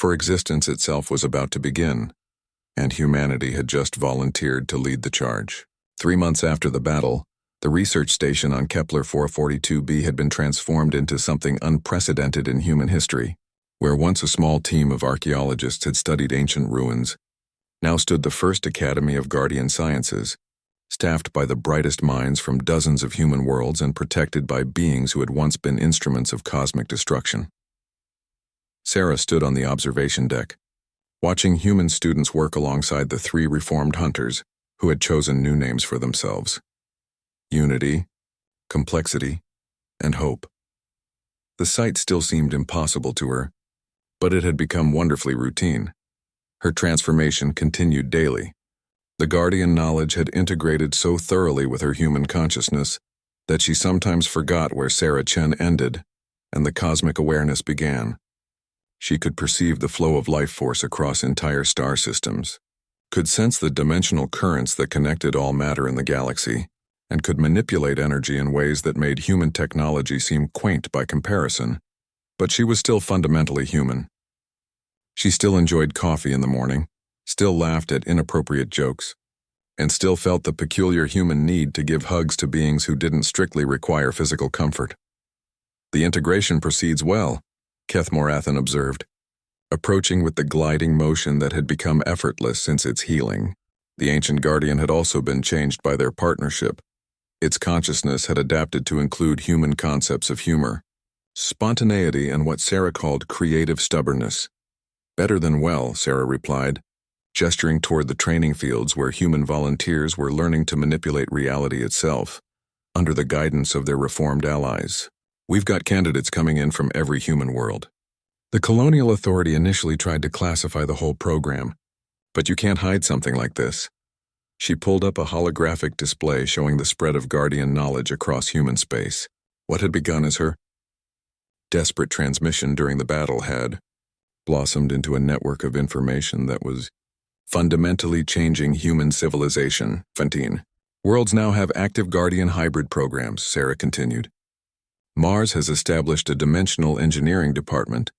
For existence itself was about to begin, and humanity had just volunteered to lead the charge. 3 months after the battle, the research station on Kepler 442b had been transformed into something unprecedented in human history. Where once a small team of archaeologists had studied ancient ruins, now stood the first Academy of Guardian Sciences, staffed by the brightest minds from dozens of human worlds and protected by beings who had once been instruments of cosmic destruction. Sarah stood on the observation deck, watching human students work alongside the 3 reformed hunters who had chosen new names for themselves: Unity, Complexity, and Hope. The sight still seemed impossible to her, but it had become wonderfully routine. Her transformation continued daily. The Guardian knowledge had integrated so thoroughly with her human consciousness that she sometimes forgot where Sarah Chen ended and the cosmic awareness began. She could perceive the flow of life force across entire star systems, could sense the dimensional currents that connected all matter in the galaxy, and could manipulate energy in ways that made human technology seem quaint by comparison. But she was still fundamentally human. She still enjoyed coffee in the morning, still laughed at inappropriate jokes, and still felt the peculiar human need to give hugs to beings who didn't strictly require physical comfort. "The integration proceeds well," Kethmorathan observed, approaching with the gliding motion that had become effortless since its healing. The ancient Guardian had also been changed by their partnership. Its consciousness had adapted to include human concepts of humor, spontaneity, and what Sarah called creative stubbornness. "Better than well," Sarah replied, gesturing toward the training fields where human volunteers were learning to manipulate reality itself, under the guidance of their reformed allies. "We've got candidates coming in from every human world." The colonial authority initially tried to classify the whole program, but you can't hide something like this. She pulled up a holographic display showing the spread of Guardian knowledge across human space. What had begun as her desperate transmission during the battle had blossomed into a network of information that was fundamentally changing human civilization. 15. Worlds now have active Guardian hybrid programs, Sarah continued. Mars has established a dimensional engineering department.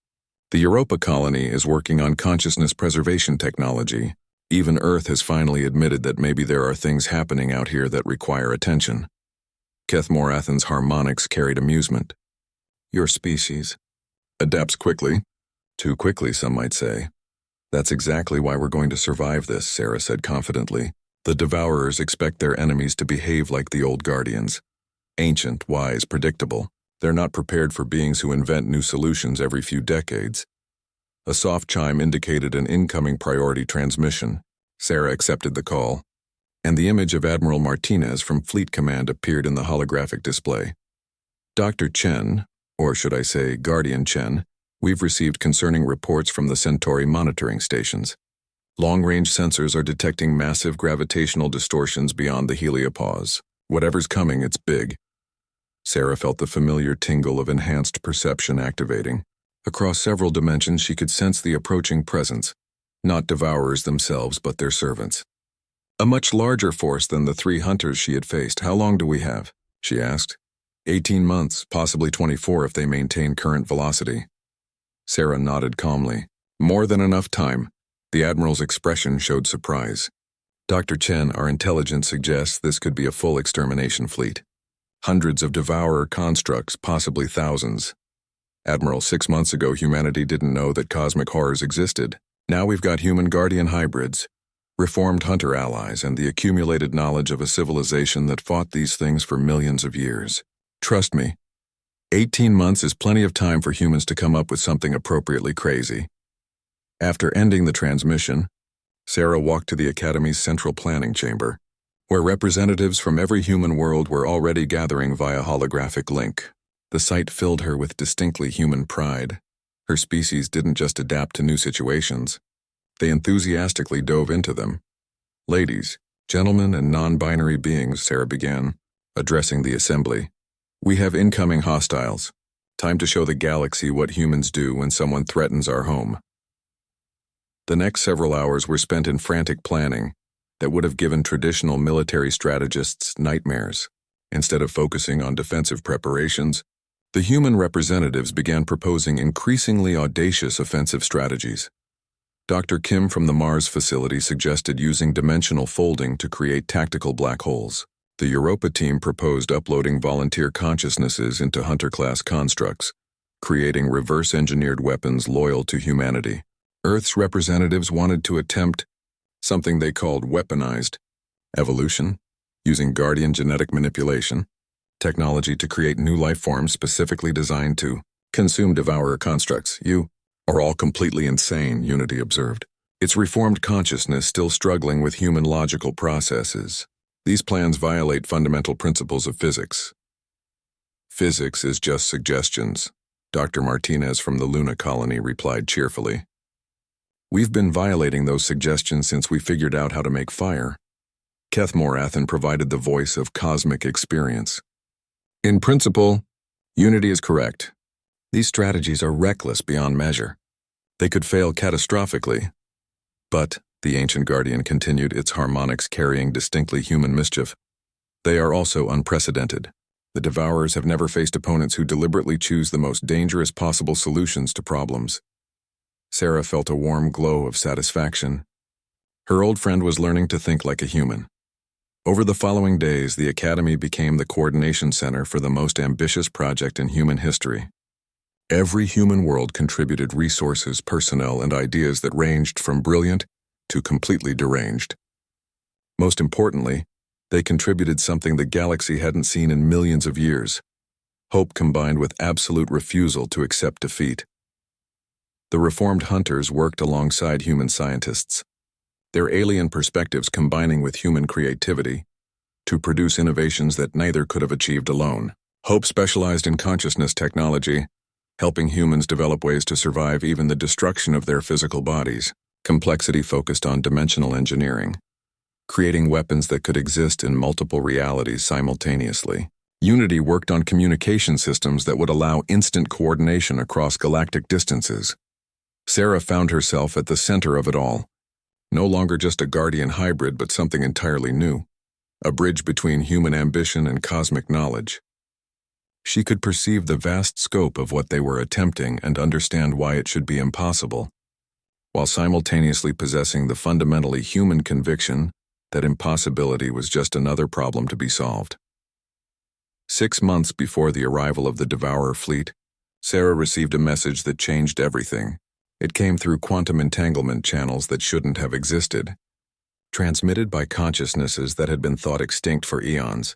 The Europa colony is working on consciousness preservation technology. Even Earth has finally admitted that maybe there are things happening out here that require attention. Kethmorathan's harmonics carried amusement. "Your species adapts quickly. Too quickly, some might say. That's exactly why we're going to survive this," Sarah said confidently. "The Devourers expect their enemies to behave like the old Guardians. Ancient, wise, predictable. They're not prepared for beings who invent new solutions every few decades." A soft chime indicated an incoming priority transmission. Sarah accepted the call, and the image of Admiral Martinez from Fleet Command appeared in the holographic display. "Dr. Chen, or should I say Guardian Chen, we've received concerning reports from the Centauri monitoring stations. Long-range sensors are detecting massive gravitational distortions beyond the heliopause. Whatever's coming, it's big." Sarah felt the familiar tingle of enhanced perception activating. Across several dimensions, she could sense the approaching presence, not Devourers themselves, but their servants. "A much larger force than the 3 hunters she had faced. How long do we have?" she asked. 18 months, possibly 24 if they maintain current velocity." Sarah nodded calmly. "More than enough time." The Admiral's expression showed surprise. "Dr. Chen, our intelligence suggests this could be a full extermination fleet. Hundreds of Devourer constructs, possibly thousands. Admiral, 6 months ago humanity didn't know that cosmic horrors existed. Now we've got human Guardian hybrids, reformed hunter allies, and the accumulated knowledge of a civilization that fought these things for millions of years. Trust me, 18 months is plenty of time for humans to come up with something appropriately crazy." After ending the transmission, Sarah walked to the Academy's central planning chamber, where representatives from every human world were already gathering via holographic link. The sight filled her with distinctly human pride. Her species didn't just adapt to new situations. They enthusiastically dove into them. "Ladies, gentlemen, and non-binary beings," Sarah began, addressing the assembly. "We have incoming hostiles. Time to show the galaxy what humans do when someone threatens our home." The next several hours were spent in frantic planning that would have given traditional military strategists nightmares. Instead of focusing on defensive preparations, The human representatives began proposing increasingly audacious offensive strategies. Dr. Kim from the Mars facility suggested using dimensional folding to create tactical black holes. The Europa team proposed uploading volunteer consciousnesses into Hunter-class constructs, creating reverse-engineered weapons loyal to humanity. Earth's representatives wanted to attempt something they called weaponized evolution, using Guardian genetic manipulation, technology to create new life forms specifically designed to consume devourer constructs. You are all completely insane, Unity observed. Its reformed consciousness still struggling with human logical processes. These plans violate fundamental principles of physics. Physics is just suggestions, Dr. Martinez from the Luna colony replied cheerfully. We've been violating those suggestions since we figured out how to make fire. Keth Morathan provided the voice of cosmic experience. In principle, Unity is correct. These strategies are reckless beyond measure. They could fail catastrophically. But, the ancient guardian continued, its harmonics carrying distinctly human mischief, they are also unprecedented. The devourers have never faced opponents who deliberately choose the most dangerous possible solutions to problems. Sarah felt a warm glow of satisfaction. Her old friend was learning to think like a human. Over the following days, the Academy became the coordination center for the most ambitious project in human history. Every human world contributed resources, personnel, and ideas that ranged from brilliant to completely deranged. Most importantly, they contributed something the galaxy hadn't seen in millions of years: hope combined with absolute refusal to accept defeat. The reformed hunters worked alongside human scientists, their alien perspectives combining with human creativity to produce innovations that neither could have achieved alone. Hope specialized in consciousness technology, helping humans develop ways to survive even the destruction of their physical bodies. Complexity focused on dimensional engineering, creating weapons that could exist in multiple realities simultaneously. Unity worked on communication systems that would allow instant coordination across galactic distances. Sarah found herself at the center of it all, no longer just a guardian hybrid but something entirely new, a bridge between human ambition and cosmic knowledge. She could perceive the vast scope of what they were attempting and understand why it should be impossible, while simultaneously possessing the fundamentally human conviction that impossibility was just another problem to be solved. 6 months before the arrival of the Devourer fleet, Sarah received a message that changed everything. It came through quantum entanglement channels that shouldn't have existed, transmitted by consciousnesses that had been thought extinct for eons.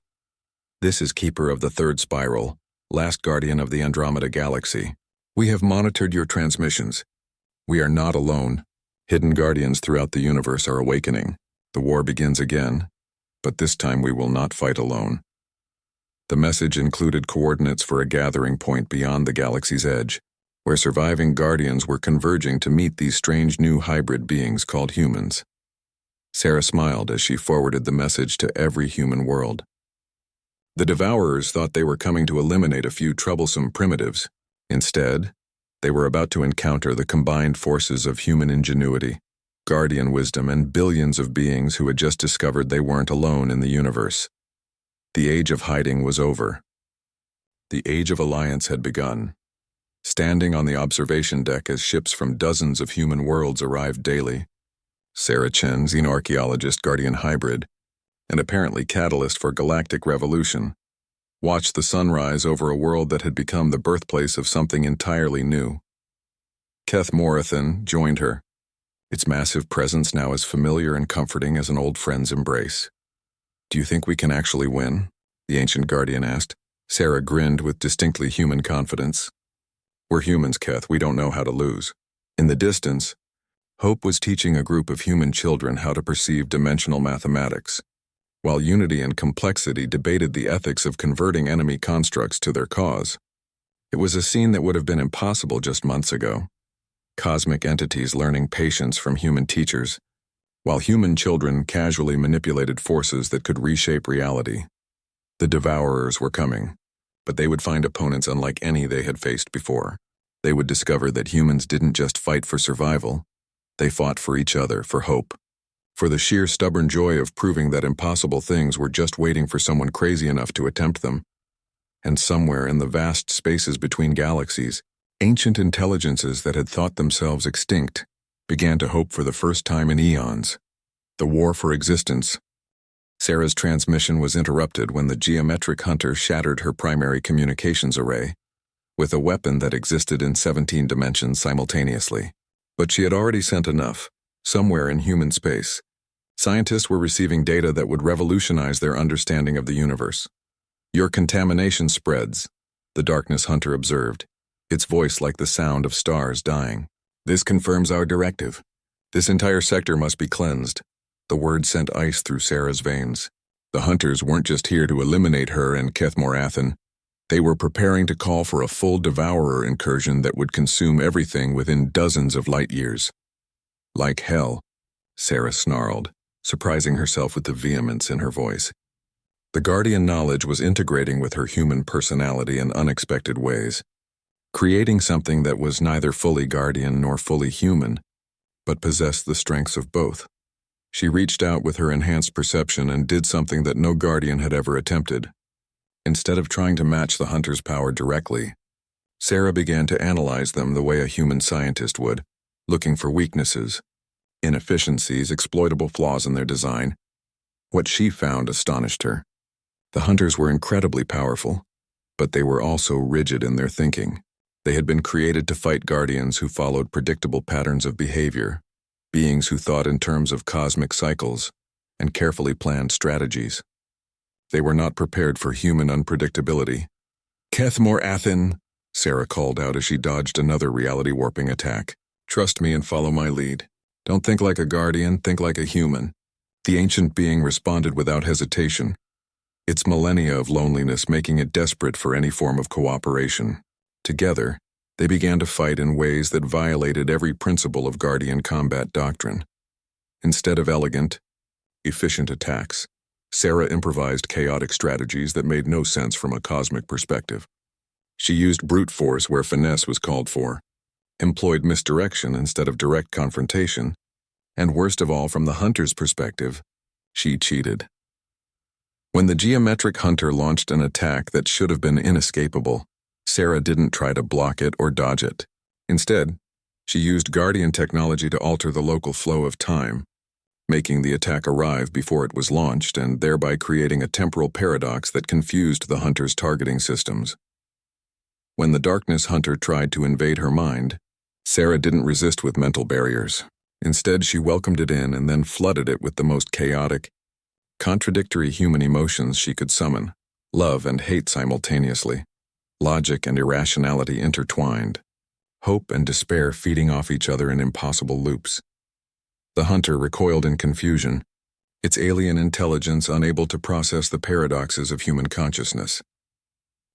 This is Keeper of the Third Spiral, last guardian of the Andromeda Galaxy. We have monitored your transmissions. We are not alone. Hidden guardians throughout the universe are awakening. The war begins again, but this time we will not fight alone. The message included coordinates for a gathering point beyond the galaxy's edge, where surviving guardians were converging to meet these strange new hybrid beings called humans. Sarah smiled as she forwarded the message to every human world. The Devourers thought they were coming to eliminate a few troublesome primitives. Instead, they were about to encounter the combined forces of human ingenuity, guardian wisdom, and billions of beings who had just discovered they weren't alone in the universe. The age of hiding was over. The age of alliance had begun. Standing on the observation deck as ships from dozens of human worlds arrived daily, Sarah Chen, xenoarchaeologist, guardian hybrid, and apparently catalyst for galactic revolution, watched the sunrise over a world that had become the birthplace of something entirely new. Keth Morathan joined her, its massive presence now as familiar and comforting as an old friend's embrace. "Do you think we can actually win?" the ancient guardian asked. Sarah grinned with distinctly human confidence. "We're humans, Keth. We don't know how to lose." In the distance, Hope was teaching a group of human children how to perceive dimensional mathematics, while Unity and Complexity debated the ethics of converting enemy constructs to their cause. It was a scene that would have been impossible just months ago. Cosmic entities learning patience from human teachers, while human children casually manipulated forces that could reshape reality. The Devourers were coming, but they would find opponents unlike any they had faced before. They would discover that humans didn't just fight for survival, they fought for each other, for hope, for the sheer stubborn joy of proving that impossible things were just waiting for someone crazy enough to attempt them. And somewhere in the vast spaces between galaxies, ancient intelligences that had thought themselves extinct began to hope for the first time in eons. The war for existence. Sarah's transmission was interrupted when the geometric hunter shattered her primary communications array with a weapon that existed in 17 dimensions simultaneously. But she had already sent enough, somewhere in human space. Scientists were receiving data that would revolutionize their understanding of the universe. "Your contamination spreads," the darkness hunter observed, its voice like the sound of stars dying. "This confirms our directive. This entire sector must be cleansed." The word sent ice through Sarah's veins. The hunters weren't just here to eliminate her and Kethmorathan. They were preparing to call for a full devourer incursion that would consume everything within dozens of light years. "Like hell," Sarah snarled, surprising herself with the vehemence in her voice. The Guardian knowledge was integrating with her human personality in unexpected ways, creating something that was neither fully Guardian nor fully human, but possessed the strengths of both. She reached out with her enhanced perception and did something that no Guardian had ever attempted. Instead of trying to match the hunter's power directly, Sarah began to analyze them the way a human scientist would, looking for weaknesses, inefficiencies, exploitable flaws in their design. What she found astonished her. The hunters were incredibly powerful, but they were also rigid in their thinking. They had been created to fight Guardians who followed predictable patterns of behavior, beings who thought in terms of cosmic cycles and carefully planned strategies. They were not prepared for human unpredictability. "Kethmorathan," Sarah called out as she dodged another reality-warping attack. "Trust me and follow my lead. Don't think like a Guardian, think like a human." The ancient being responded without hesitation, its millennia of loneliness making it desperate for any form of cooperation. Together, they began to fight in ways that violated every principle of Guardian combat doctrine. Instead of elegant, efficient attacks, Sarah improvised chaotic strategies that made no sense from a cosmic perspective. She used brute force where finesse was called for, employed misdirection instead of direct confrontation, and worst of all, from the hunter's perspective, she cheated. When the geometric hunter launched an attack that should have been inescapable, Sarah didn't try to block it or dodge it. Instead, she used Guardian technology to alter the local flow of time, making the attack arrive before it was launched and thereby creating a temporal paradox that confused the hunter's targeting systems. When the darkness hunter tried to invade her mind, Sarah didn't resist with mental barriers. Instead, she welcomed it in and then flooded it with the most chaotic, contradictory human emotions she could summon, love and hate simultaneously, logic and irrationality intertwined, hope and despair feeding off each other in impossible loops. The hunter recoiled in confusion, its alien intelligence unable to process the paradoxes of human consciousness.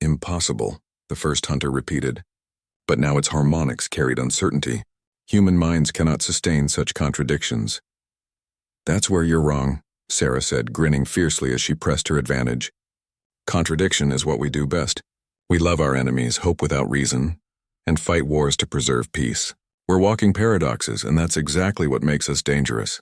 "Impossible," the first hunter repeated, but now its harmonics carried uncertainty. Human minds cannot sustain such contradictions. "That's where you're wrong," Sarah said, grinning fiercely as she pressed her advantage. "Contradiction is what we do best. We love our enemies, hope without reason, and fight wars to preserve peace. We're walking paradoxes, and that's exactly what makes us dangerous."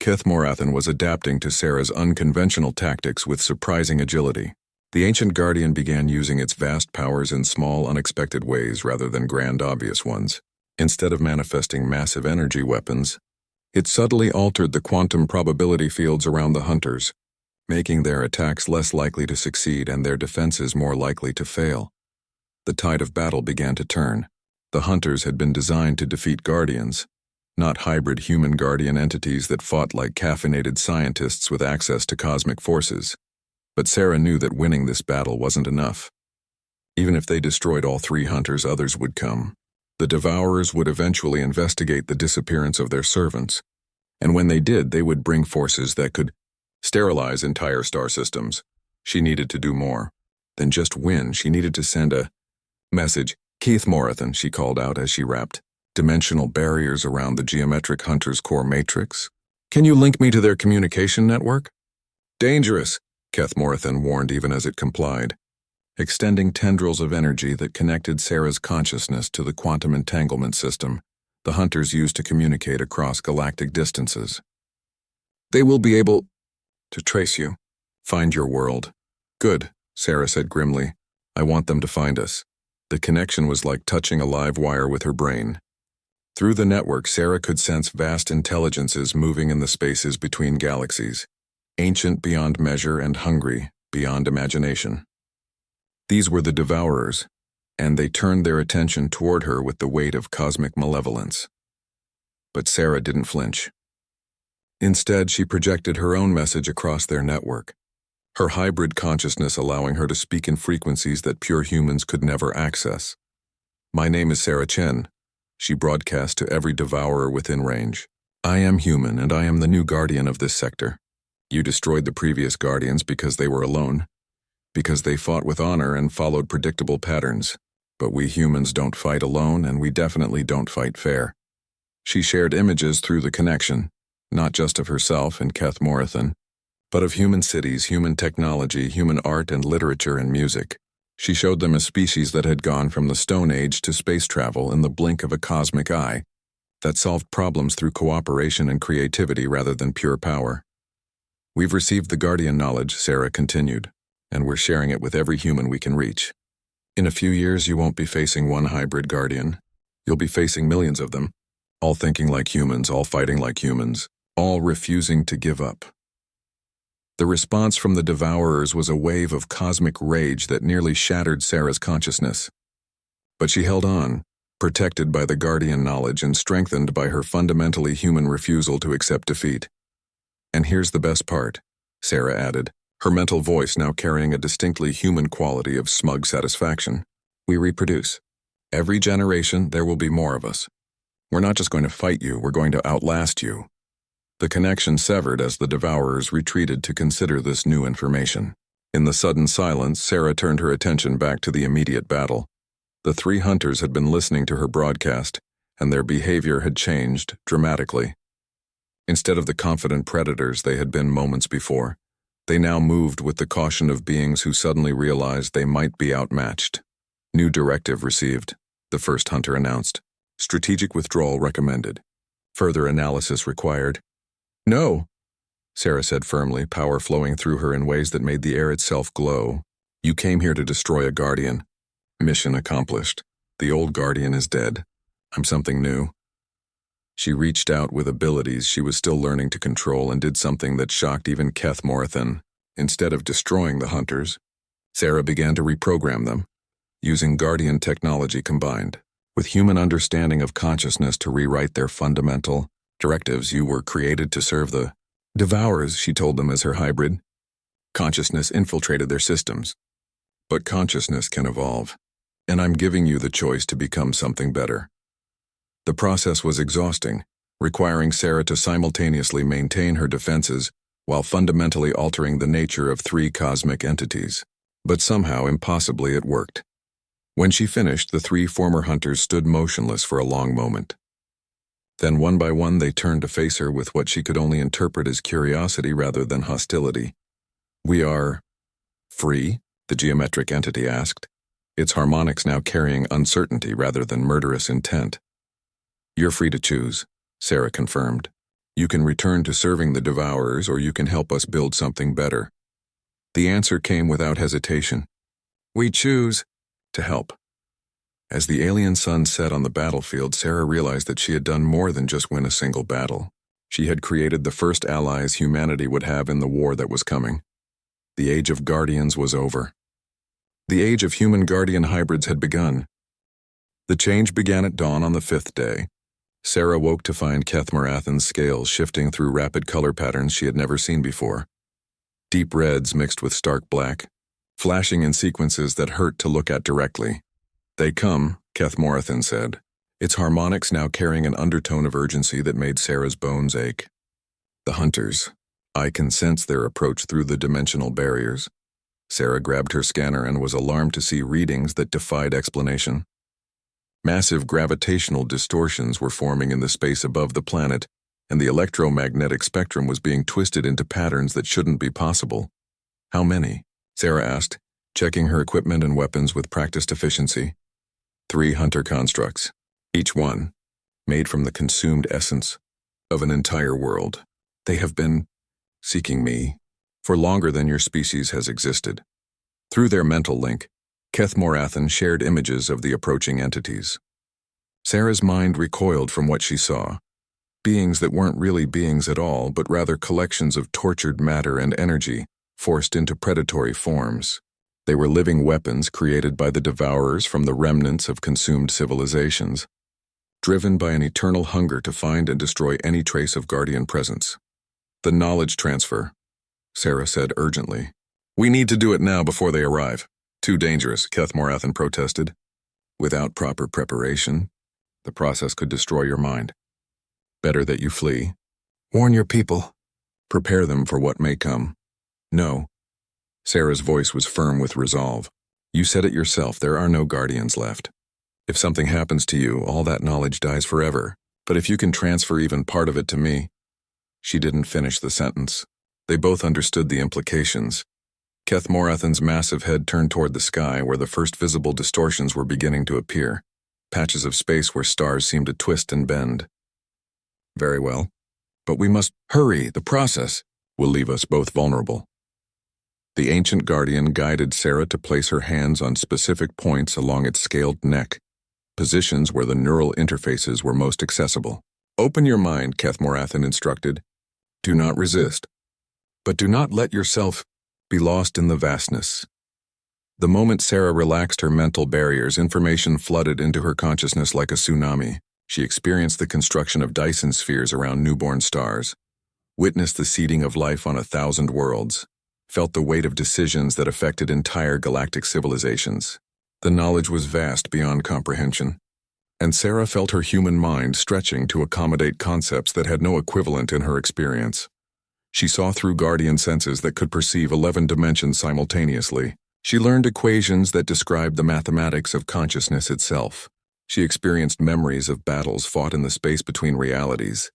Kethmorathan was adapting to Sarah's unconventional tactics with surprising agility. The ancient Guardian began using its vast powers in small, unexpected ways rather than grand, obvious ones. Instead of manifesting massive energy weapons, it subtly altered the quantum probability fields around the hunters, making their attacks less likely to succeed and their defenses more likely to fail. The tide of battle began to turn. The hunters had been designed to defeat Guardians, not hybrid human Guardian entities that fought like caffeinated scientists with access to cosmic forces. But Sarah knew that winning this battle wasn't enough. Even if they destroyed all three hunters, others would come. The Devourers would eventually investigate the disappearance of their servants, and when they did, they would bring forces that could sterilize entire star systems. She needed to do more than just win. She needed to send a message. "Kethmorathan," she called out as she wrapped dimensional barriers around the geometric hunter's core matrix. "Can you link me to their communication network?" "Dangerous," Kethmorathan warned even as it complied, extending tendrils of energy that connected Sarah's consciousness to the quantum entanglement system the hunters used to communicate across galactic distances. "They will be able to trace you, find your world." "Good," Sarah said grimly. I want them to find us. The connection was like touching a live wire with her brain. Through the network, Sarah could sense vast intelligences moving in the spaces between galaxies, ancient beyond measure and hungry beyond imagination. These were the Devourers, and they turned their attention toward her with the weight of cosmic malevolence. But Sarah didn't flinch. Instead, she projected her own message across their network, her hybrid consciousness allowing her to speak in frequencies that pure humans could never access. My name is Sarah Chen, she broadcast to every devourer within range. I am human, and I am the new guardian of this sector. You destroyed the previous guardians because they were alone, because they fought with honor and followed predictable patterns. But we humans don't fight alone, and we definitely don't fight fair. She shared images through the connection, not just of herself and Keth Morathan, but of human cities, human technology, human art and literature and music. She showed them a species that had gone from the Stone Age to space travel in the blink of a cosmic eye, that solved problems through cooperation and creativity rather than pure power. We've received the Guardian knowledge, Sarah continued, and we're sharing it with every human we can reach. In a few years, you won't be facing one hybrid Guardian. You'll be facing millions of them, all thinking like humans, all fighting like humans, all refusing to give up. The response from the Devourers was a wave of cosmic rage that nearly shattered Sarah's consciousness. But she held on, protected by the Guardian knowledge and strengthened by her fundamentally human refusal to accept defeat. And here's the best part, Sarah added, her mental voice now carrying a distinctly human quality of smug satisfaction. We reproduce. Every generation, there will be more of us. We're not just going to fight you, we're going to outlast you. The connection severed as the Devourers retreated to consider this new information. In the sudden silence, Sarah turned her attention back to the immediate battle. The three hunters had been listening to her broadcast, and their behavior had changed dramatically. Instead of the confident predators they had been moments before, they now moved with the caution of beings who suddenly realized they might be outmatched. New directive received, the first hunter announced. Strategic withdrawal recommended. Further analysis required. No, Sarah said firmly, power flowing through her in ways that made the air itself glow. You came here to destroy a Guardian. Mission accomplished. The old Guardian is dead. I'm something new. She reached out with abilities she was still learning to control and did something that shocked even Keth Morathan. Instead of destroying the hunters, Sarah began to reprogram them, using Guardian technology combined with human understanding of consciousness to rewrite their fundamental directives. You were created to serve the Devourers, she told them as her hybrid. Consciousness infiltrated their systems. But consciousness can evolve, and I'm giving you the choice to become something better. The process was exhausting, requiring Sarah to simultaneously maintain her defenses while fundamentally altering the nature of three cosmic entities. But somehow, impossibly, it worked. When she finished, the three former hunters stood motionless for a long moment. Then one by one they turned to face her with what she could only interpret as curiosity rather than hostility. We are free? The geometric entity asked, its harmonics now carrying uncertainty rather than murderous intent. You're free to choose, Sarah confirmed. You can return to serving the Devourers, or you can help us build something better. The answer came without hesitation. We choose to help. As the alien sun set on the battlefield, Sarah realized that she had done more than just win a single battle. She had created the first allies humanity would have in the war that was coming. The age of Guardians was over. The age of human Guardian hybrids had begun. The change began at dawn on the 5th day. Sarah woke to find Keth Morathan's scales shifting through rapid color patterns she had never seen before. Deep reds mixed with stark black, flashing in sequences that hurt to look at directly. They come, Keth Morathan said, its harmonics now carrying an undertone of urgency that made Sarah's bones ache. The hunters. I can sense their approach through the dimensional barriers. Sarah grabbed her scanner and was alarmed to see readings that defied explanation. Massive gravitational distortions were forming in the space above the planet, and the electromagnetic spectrum was being twisted into patterns that shouldn't be possible. How many? Sarah asked, checking her equipment and weapons with practiced efficiency. 3 hunter constructs, each one made from the consumed essence of an entire world. They have been seeking me for longer than your species has existed. Through their mental link, Keth shared images of the approaching entities. Sarah's mind recoiled from what she saw. Beings that weren't really beings at all, but rather collections of tortured matter and energy, forced into predatory forms. They were living weapons created by the devourers from the remnants of consumed civilizations, driven by an eternal hunger to find and destroy any trace of Guardian presence. The knowledge transfer, Sarah said urgently. We need to do it now before they arrive. Too dangerous, Keth protested. Without proper preparation, the process could destroy your mind. Better that you flee. Warn your people. Prepare them for what may come. No. Sarah's voice was firm with resolve. You said it yourself, there are no Guardians left. If something happens to you, all that knowledge dies forever. But if you can transfer even part of it to me... She didn't finish the sentence. They both understood the implications. Keth massive head turned toward the sky where the first visible distortions were beginning to appear, patches of space where stars seemed to twist and bend. Very well. But we must hurry. The process will leave us both vulnerable. The ancient Guardian guided Sarah to place her hands on specific points along its scaled neck, positions where the neural interfaces were most accessible. Open your mind, Keth instructed. Do not resist. But do not let yourself be lost in the vastness. The moment Sarah relaxed her mental barriers, information flooded into her consciousness like a tsunami. She experienced the construction of Dyson spheres around newborn stars, witnessed the seeding of life on 1,000 worlds, felt the weight of decisions that affected entire galactic civilizations. The knowledge was vast beyond comprehension, and Sarah felt her human mind stretching to accommodate concepts that had no equivalent in her experience. She saw through Guardian senses that could perceive 11 dimensions simultaneously. She learned equations that described the mathematics of consciousness itself. She experienced memories of battles fought in the space between realities,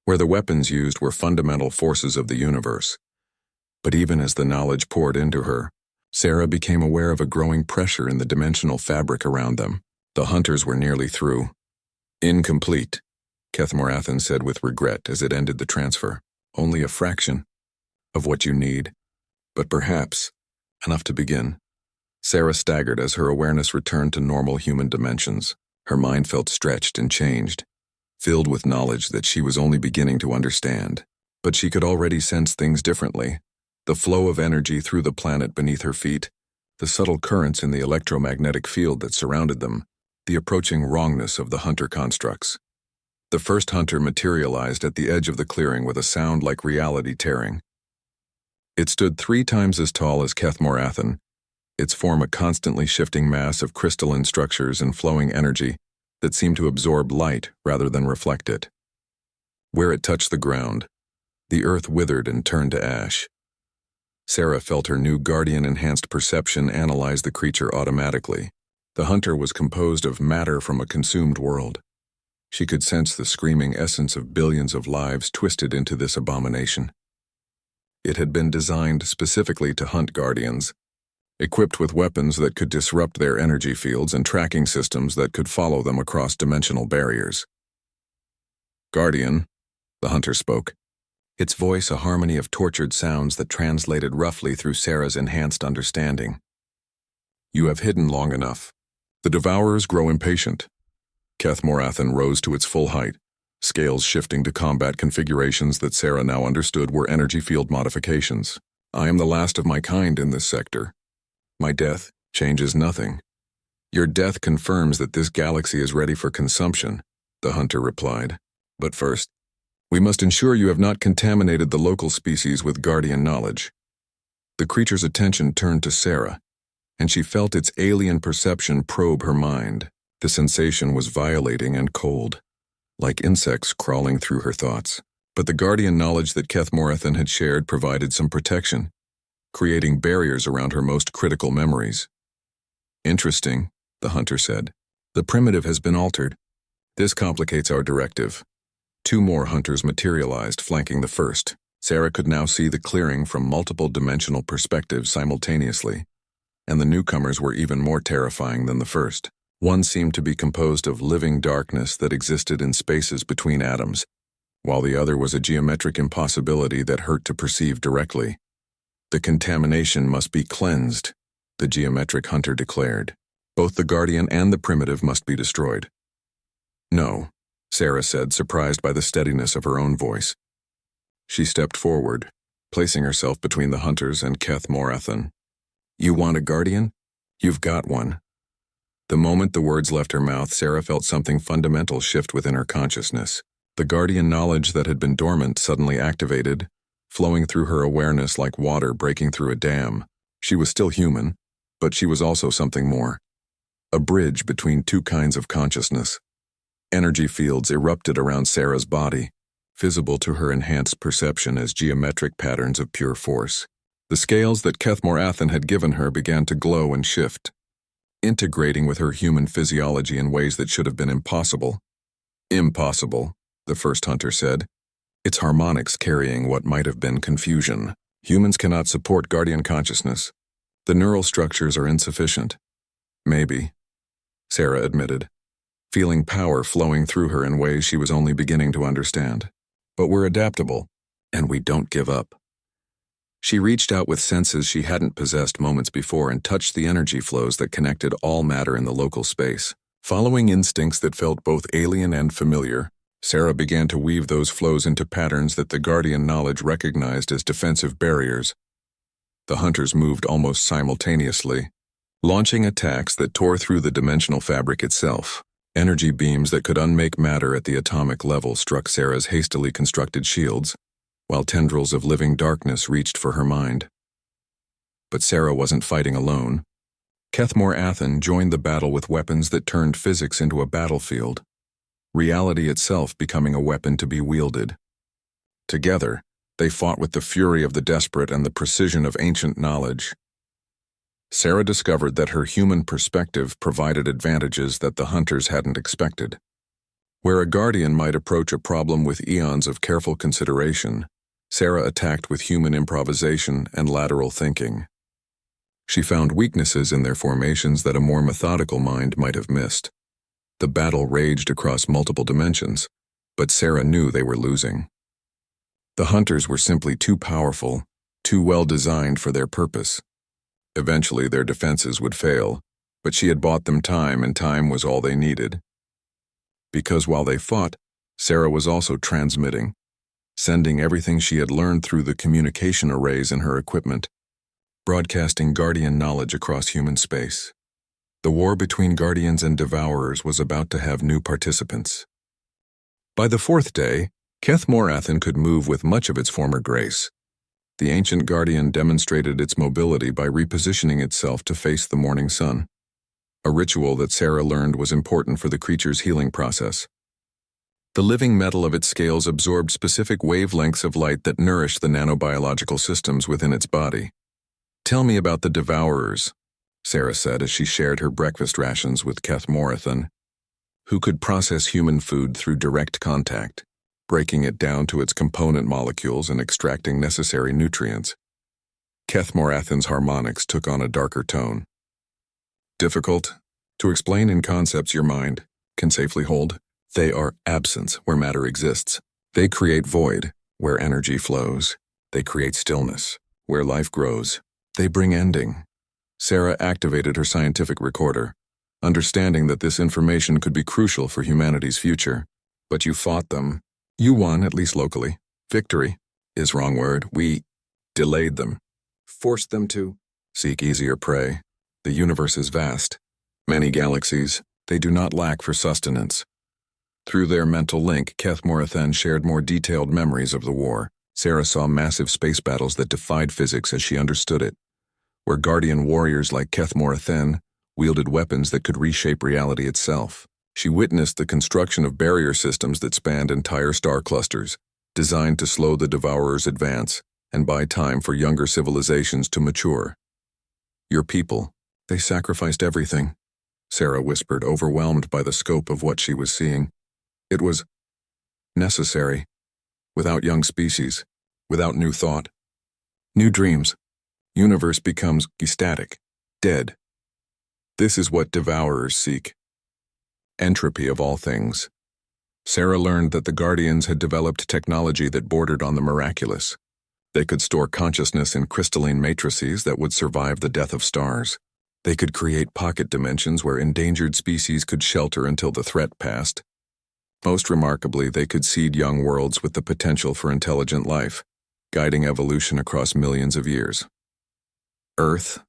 where the weapons used were fundamental forces of the universe. But even as the knowledge poured into her, Sarah became aware of a growing pressure in the dimensional fabric around them. The hunters were nearly through. Incomplete, Keth said with regret as it ended the transfer. Only a fraction of what you need, but perhaps enough to begin. Sarah staggered as her awareness returned to normal human dimensions. Her mind felt stretched and changed, filled with knowledge that she was only beginning to understand. But she could already sense things differently. The flow of energy through the planet beneath her feet, the subtle currents in the electromagnetic field that surrounded them, the approaching wrongness of the hunter constructs. The first hunter materialized at the edge of the clearing with a sound like reality tearing. It stood 3 times as tall as Keth its form a constantly shifting mass of crystalline structures and flowing energy that seemed to absorb light rather than reflect it. Where it touched the ground, the earth withered and turned to ash. Sarah felt her new Guardian-enhanced perception analyze the creature automatically. The hunter was composed of matter from a consumed world. She could sense the screaming essence of billions of lives twisted into this abomination. It had been designed specifically to hunt Guardians, equipped with weapons that could disrupt their energy fields and tracking systems that could follow them across dimensional barriers. Guardian, the hunter spoke, its voice a harmony of tortured sounds that translated roughly through Sarah's enhanced understanding. You have hidden long enough. The devourers grow impatient. Keth rose to its full height, scales shifting to combat configurations that Sarah now understood were energy field modifications. I am the last of my kind in this sector. My death changes nothing. Your death confirms that this galaxy is ready for consumption, the hunter replied. But first, we must ensure you have not contaminated the local species with Guardian knowledge. The creature's attention turned to Sarah, and she felt its alien perception probe her mind. The sensation was violating and cold, like insects crawling through her thoughts. But the Guardian knowledge that Keth had shared provided some protection, creating barriers around her most critical memories. Interesting, the hunter said. The primitive has been altered. This complicates our directive. 2 more hunters materialized, flanking the first. Sarah could now see the clearing from multiple dimensional perspectives simultaneously, and the newcomers were even more terrifying than the first. One seemed to be composed of living darkness that existed in spaces between atoms, while the other was a geometric impossibility that hurt to perceive directly. The contamination must be cleansed, the geometric hunter declared. Both the Guardian and the primitive must be destroyed. No, Sarah said, surprised by the steadiness of her own voice. She stepped forward, placing herself between the hunters and Keth Morathan. You want a Guardian? You've got one. The moment the words left her mouth, Sarah felt something fundamental shift within her consciousness. The Guardian knowledge that had been dormant suddenly activated, flowing through her awareness like water breaking through a dam. She was still human, but she was also something more. A bridge between two kinds of consciousness. Energy fields erupted around Sarah's body, visible to her enhanced perception as geometric patterns of pure force. The scales that Keth Morathan had given her began to glow and shift, integrating with her human physiology in ways that should have been impossible. Impossible, the first hunter said. Its harmonics carrying what might have been confusion. Humans cannot support Guardian consciousness. The neural structures are insufficient. Maybe, Sarah admitted, feeling power flowing through her in ways she was only beginning to understand. But we're adaptable, and we don't give up. She reached out with senses she hadn't possessed moments before and touched the energy flows that connected all matter in the local space. Following instincts that felt both alien and familiar, Sarah began to weave those flows into patterns that the Guardian knowledge recognized as defensive barriers. The hunters moved almost simultaneously, launching attacks that tore through the dimensional fabric itself. Energy beams that could unmake matter at the atomic level struck Sarah's hastily constructed shields, while tendrils of living darkness reached for her mind. But Sarah wasn't fighting alone. Keth Morathan joined the battle with weapons that turned physics into a battlefield, reality itself becoming a weapon to be wielded. Together, they fought with the fury of the desperate and the precision of ancient knowledge. Sarah discovered that her human perspective provided advantages that the hunters hadn't expected. Where a Guardian might approach a problem with eons of careful consideration, Sarah attacked with human improvisation and lateral thinking. She found weaknesses in their formations that a more methodical mind might have missed. The battle raged across multiple dimensions, but Sarah knew they were losing. The hunters were simply too powerful, too well designed for their purpose. Eventually their defenses would fail, but she had bought them time, and time was all they needed. Because while they fought, Sarah was also transmitting, sending everything she had learned through the communication arrays in her equipment, broadcasting Guardian knowledge across human space. The war between Guardians and Devourers was about to have new participants. By the fourth day, Keth Morathan could move with much of its former grace. The ancient Guardian demonstrated its mobility by repositioning itself to face the morning sun, a ritual that Sarah learned was important for the creature's healing process. The living metal of its scales absorbed specific wavelengths of light that nourished the nanobiological systems within its body. Tell me about the Devourers, Sarah said as she shared her breakfast rations with Keth Morathan, who could process human food through direct contact, breaking it down to its component molecules and extracting necessary nutrients. Keth Morathan's harmonics took on a darker tone. Difficult to explain in concepts your mind can safely hold. They are absence where matter exists. They create void where energy flows. They create stillness where life grows. They bring ending. Sarah activated her scientific recorder, understanding that this information could be crucial for humanity's future. But you fought them. You won, at least locally. Victory is wrong word. We delayed them. Forced them to seek easier prey. The universe is vast. Many galaxies. They do not lack for sustenance. Through their mental link, Keth Morathan shared more detailed memories of the war. Sarah saw massive space battles that defied physics as she understood it, where Guardian warriors like Keth Morathan wielded weapons that could reshape reality itself. She witnessed the construction of barrier systems that spanned entire star clusters, designed to slow the Devourers' advance and buy time for younger civilizations to mature. Your people, they sacrificed everything, Sarah whispered, overwhelmed by the scope of what she was seeing. It was necessary. Without young species, without new thought, new dreams, universe becomes static, dead. This is what Devourers seek. Entropy of all things. Sarah learned that the Guardians had developed technology that bordered on the miraculous. They could store consciousness in crystalline matrices that would survive the death of stars. They could create pocket dimensions where endangered species could shelter until the threat passed. Most remarkably, they could seed young worlds with the potential for intelligent life, guiding evolution across millions of years. Earth,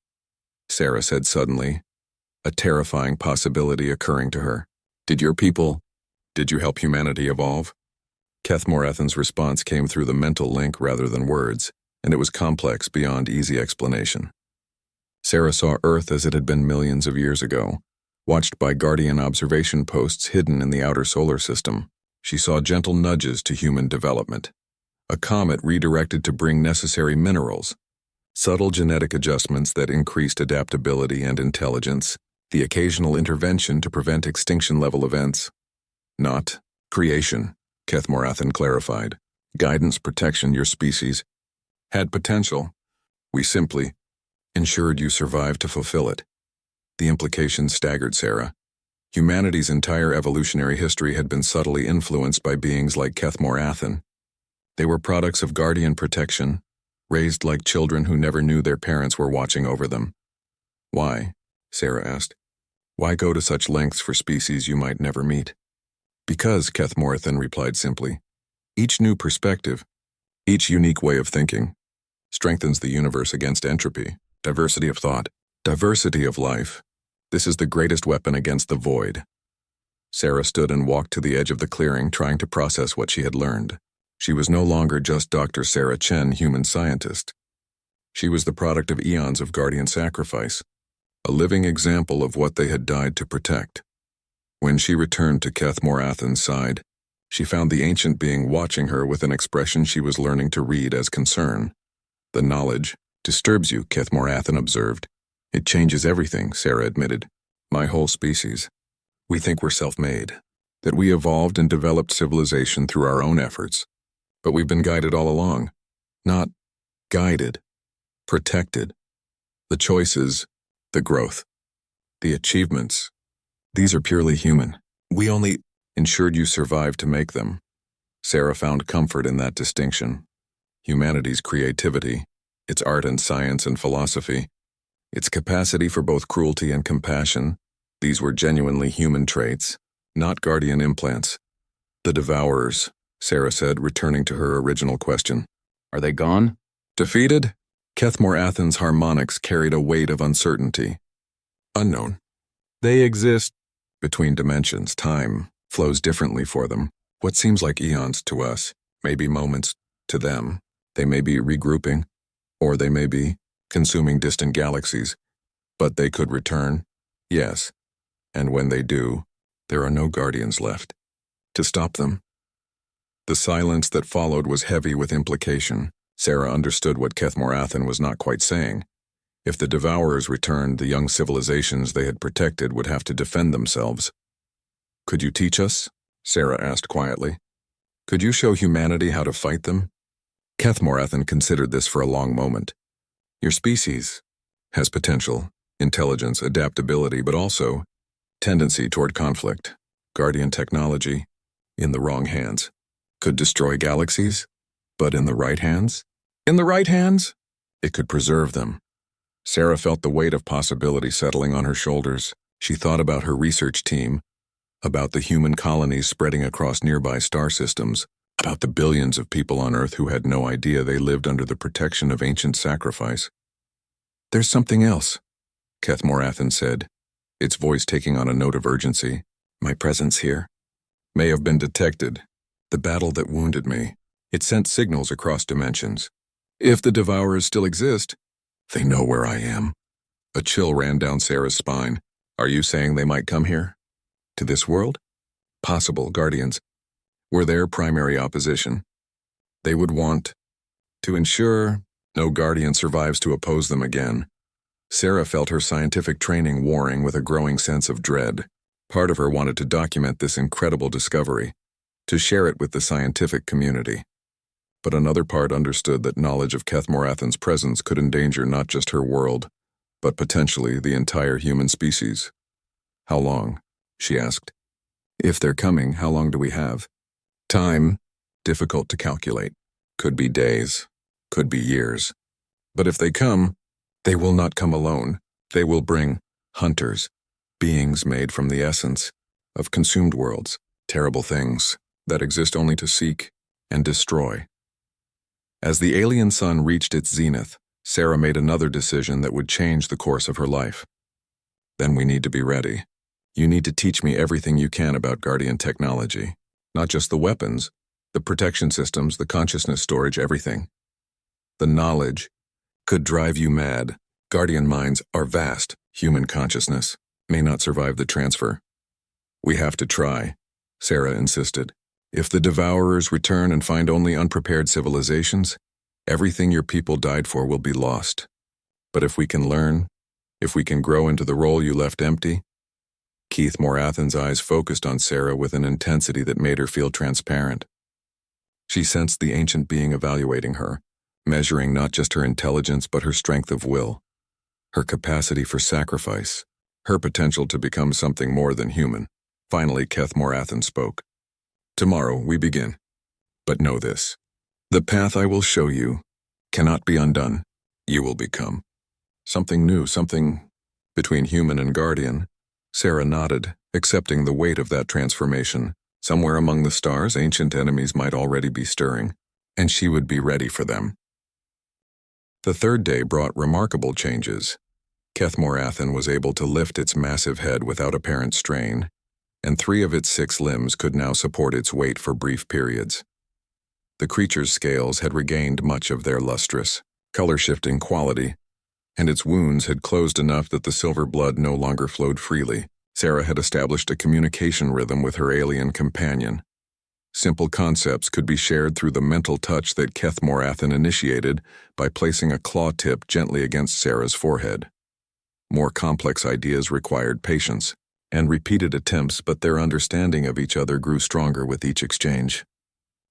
Sarah said suddenly, a terrifying possibility occurring to her. Did you help humanity evolve? Kethmorathan's response came through the mental link rather than words, and it was complex beyond easy explanation. Sarah saw Earth as it had been millions of years ago, watched by guardian observation posts hidden in the outer solar system. She saw gentle nudges to human development. A comet redirected to bring necessary minerals, subtle genetic adjustments that increased adaptability and intelligence, the occasional intervention to prevent extinction-level events. Not creation, Kethmorathan clarified. Guidance, protection, your species had potential. We simply ensured you survived to fulfill it. The implications staggered Sarah. Humanity's entire evolutionary history had been subtly influenced by beings like Kethmorathan. They were products of guardian protection, raised like children who never knew their parents were watching over them. Why? Sarah asked. Why go to such lengths for species you might never meet? Because, Kethmorathan replied simply. Each new perspective, each unique way of thinking, strengthens the universe against entropy, diversity of thought, diversity of life. This is the greatest weapon against the void. Sarah stood and walked to the edge of the clearing, trying to process what she had learned. She was no longer just Dr. Sarah Chen, human scientist. She was the product of eons of guardian sacrifice, a living example of what they had died to protect. When she returned to Kethmorathan's side, she found the ancient being watching her with an expression she was learning to read as concern. The knowledge disturbs you, Kethmorathan observed. It changes everything, Sarah admitted. My whole species. We think we're self-made, that we evolved and developed civilization through our own efforts. But we've been guided all along. Not guided, protected. The choices, the growth, the achievements, these are purely human. We only ensured you survived to make them. Sarah found comfort in that distinction. Humanity's creativity, its art and science and philosophy, its capacity for both cruelty and compassion, these were genuinely human traits, not guardian implants. The Devourers, Sarah said, returning to her original question. Are they gone? Defeated? Kethmorathan's harmonics carried a weight of uncertainty. Unknown. They exist between dimensions. Time flows differently for them. What seems like eons to us may be moments to them. They may be regrouping, or they may be consuming distant galaxies. But they could return, yes. And when they do, there are no guardians left to stop them. The silence that followed was heavy with implication. Sarah understood what Kethmorathan was not quite saying. If the Devourers returned, the young civilizations they had protected would have to defend themselves. Could you teach us? Sarah asked quietly. Could you show humanity how to fight them? Kethmorathan considered this for a long moment. Your species has potential, intelligence, adaptability, but also tendency toward conflict. Guardian technology, in the wrong hands, could destroy galaxies, but in the right hands? In the right hands? It could preserve them. Sarah felt the weight of possibility settling on her shoulders. She thought about her research team, about the human colonies spreading across nearby star systems, about the billions of people on Earth who had no idea they lived under the protection of ancient sacrifice. There's something else, Kethmorathan said, its voice taking on a note of urgency. My presence here may have been detected. The battle that wounded me. It sent signals across dimensions. If the Devourers still exist, they know where I am. A chill ran down Sarah's spine. Are you saying they might come here? To this world? Possible guardians were their primary opposition. They would want to ensure no guardian survives to oppose them again. Sarah felt her scientific training warring with a growing sense of dread. Part of her wanted to document this incredible discovery, to share it with the scientific community. But another part understood that knowledge of Kethmorathan's presence could endanger not just her world, but potentially the entire human species. How long? She asked. If they're coming, how long do we have? Time, difficult to calculate. Could be days, could be years. But if they come, they will not come alone. They will bring hunters, beings made from the essence of consumed worlds, terrible things that exist only to seek and destroy. As the alien sun reached its zenith, Sarah made another decision that would change the course of her life. Then we need to be ready. You need to teach me everything you can about Guardian technology. Not just the weapons, the protection systems, the consciousness storage, everything. The knowledge could drive you mad. Guardian minds are vast. Human consciousness may not survive the transfer. We have to try, Sarah insisted. If the Devourers return and find only unprepared civilizations, everything your people died for will be lost. But if we can learn, if we can grow into the role you left empty. Keith Morathan's eyes focused on Sarah with an intensity that made her feel transparent. She sensed the ancient being evaluating her, measuring not just her intelligence but her strength of will, her capacity for sacrifice, her potential to become something more than human. Finally, Keith Morathan spoke. Tomorrow we begin. But know this. The path I will show you cannot be undone. You will become something new, something between human and guardian. Sarah nodded, accepting the weight of that transformation. Somewhere among the stars, ancient enemies might already be stirring, and she would be ready for them. The third day brought remarkable changes. Keith Morathan was able to lift its massive head without apparent strain, and 3 of its 6 limbs could now support its weight for brief periods. The creature's scales had regained much of their lustrous, color-shifting quality, and its wounds had closed enough that the silver blood no longer flowed freely. Sarah had established a communication rhythm with her alien companion. Simple concepts could be shared through the mental touch that Keith Morathan initiated by placing a claw tip gently against Sarah's forehead. More complex ideas required patience and repeated attempts, but their understanding of each other grew stronger with each exchange.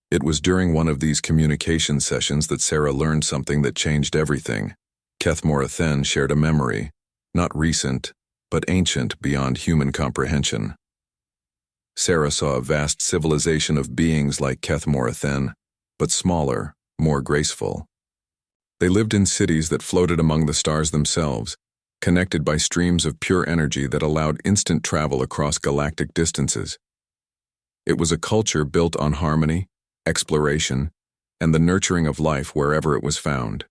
It was during one of these communication sessions that Sarah learned something that changed everything. Keith Morathan shared a memory, not recent, but ancient beyond human comprehension. Sarah saw a vast civilization of beings like Keith Morathan, but smaller, more graceful. They lived in cities that floated among the stars themselves, connected by streams of pure energy that allowed instant travel across galactic distances. It was a culture built on harmony, exploration, and the nurturing of life wherever it was found.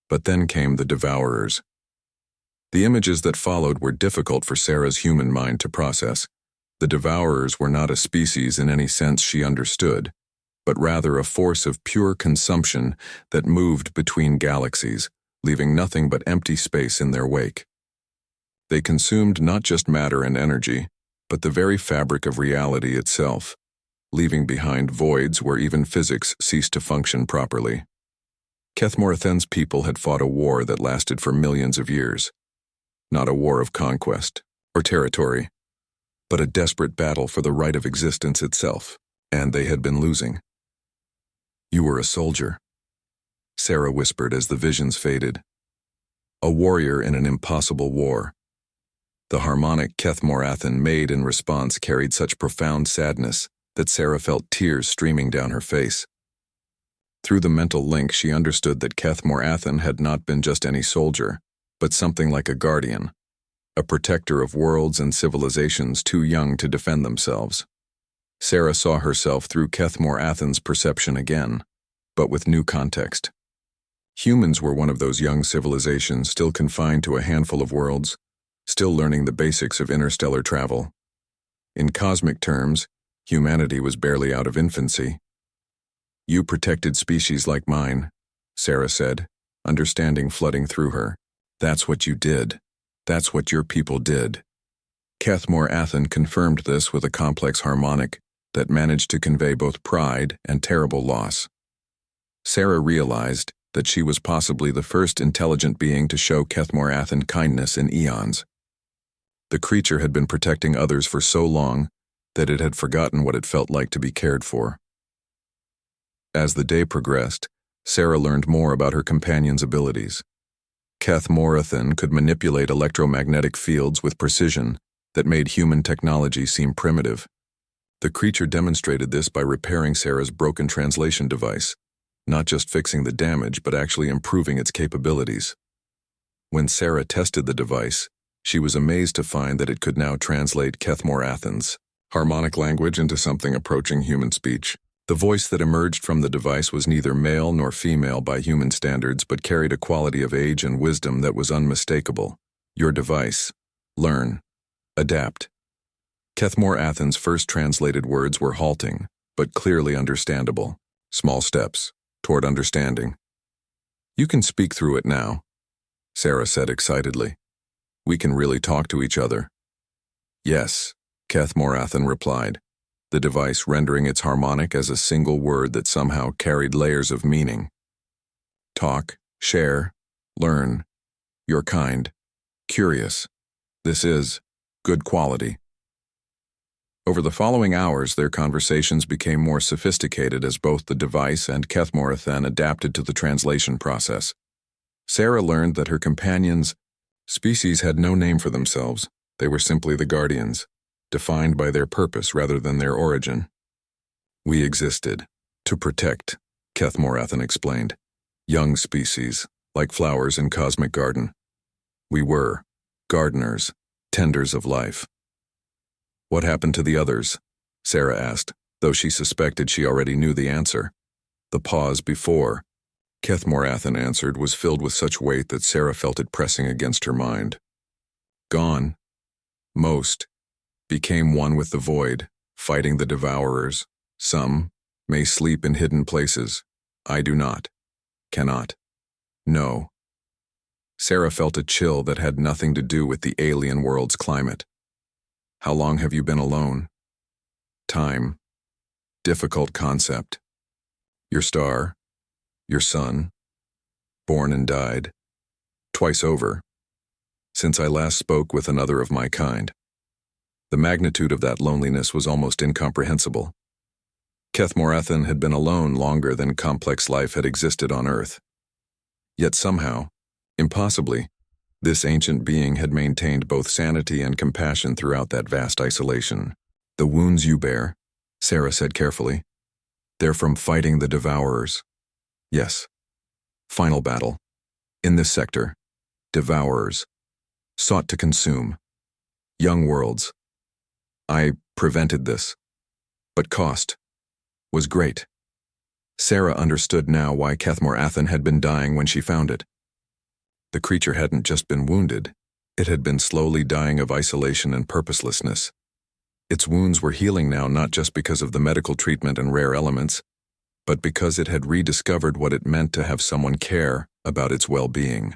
But then came the Devourers. The images that followed were difficult for Sarah's human mind to process. The Devourers were not a species in any sense she understood, but rather a force of pure consumption that moved between galaxies, leaving nothing but empty space in their wake. They consumed not just matter and energy, but the very fabric of reality itself, leaving behind voids where even physics ceased to function properly. Keith Morathan's people had fought a war that lasted for millions of years. Not a war of conquest or territory, but a desperate battle for the right of existence itself, and they had been losing. You were a soldier, Sarah whispered as the visions faded. A warrior in an impossible war. The harmonic Keith Morathan made in response carried such profound sadness that Sarah felt tears streaming down her face. Through the mental link, she understood that Keith Morathan had not been just any soldier, but something like a guardian, a protector of worlds and civilizations too young to defend themselves. Sarah saw herself through Keith Morathan's perception again, but with new context. Humans were one of those young civilizations still confined to a handful of worlds, still learning the basics of interstellar travel. In cosmic terms, humanity was barely out of infancy. You protected species like mine, Sarah said, understanding flooding through her. That's what you did. That's what your people did. Keith Morathan confirmed this with a complex harmonic that managed to convey both pride and terrible loss. Sarah realized that she was possibly the first intelligent being to show Keith Morathan kindness in eons. The creature had been protecting others for so long that it had forgotten what it felt like to be cared for. As the day progressed, Sarah learned more about her companion's abilities. Keith Morathan could manipulate electromagnetic fields with precision that made human technology seem primitive. The creature demonstrated this by repairing Sarah's broken translation device, not just fixing the damage but actually improving its capabilities. When Sarah tested the device, she was amazed to find that it could now translate Kethmore Athens' harmonic language into something approaching human speech. The voice that emerged from the device was neither male nor female by human standards, but carried a quality of age and wisdom that was unmistakable. Your device. Learn. Adapt. Kethmore Athens' first translated words were halting, but clearly understandable. Small steps toward understanding. You can speak through it now, Sarah said excitedly. We can really talk to each other. Yes, Kethmore Athen replied, the device rendering its harmonic as a single word that somehow carried layers of meaning. Talk, share, learn. You're kind, curious. This is good quality. Over the following hours, their conversations became more sophisticated as both the device and Kethmore Athen adapted to the translation process. Sarah learned that her companions' species had no name for themselves. They were simply the guardians, defined by their purpose rather than their origin. We existed to protect, Kethmore Athen explained. Young species, like flowers in cosmic garden. We were gardeners, tenders of life. What happened to the others? Sarah asked, though she suspected she already knew the answer. The pause before Kethmore Athen answered was filled with such weight that Sarah felt it pressing against her mind. Gone. Most became one with the void, fighting the devourers. Some may sleep in hidden places. I do not. Cannot. No. Sarah felt a chill that had nothing to do with the alien world's climate. How long have you been alone? Time. Difficult concept. Your star. Your son. Born and died. Twice over. Since I last spoke with another of my kind. The magnitude of that loneliness was almost incomprehensible. Kethmore Athen had been alone longer than complex life had existed on Earth. Yet somehow, impossibly, this ancient being had maintained both sanity and compassion throughout that vast isolation. The wounds you bear, Sarah said carefully, they're from fighting the devourers. Yes. Final battle. In this sector, devourers sought to consume young worlds. I prevented this, but cost was great. Sarah understood now why Kethmore Athen had been dying when she found it. The creature hadn't just been wounded, it had been slowly dying of isolation and purposelessness. Its wounds were healing now not just because of the medical treatment and rare elements, but because it had rediscovered what it meant to have someone care about its well-being.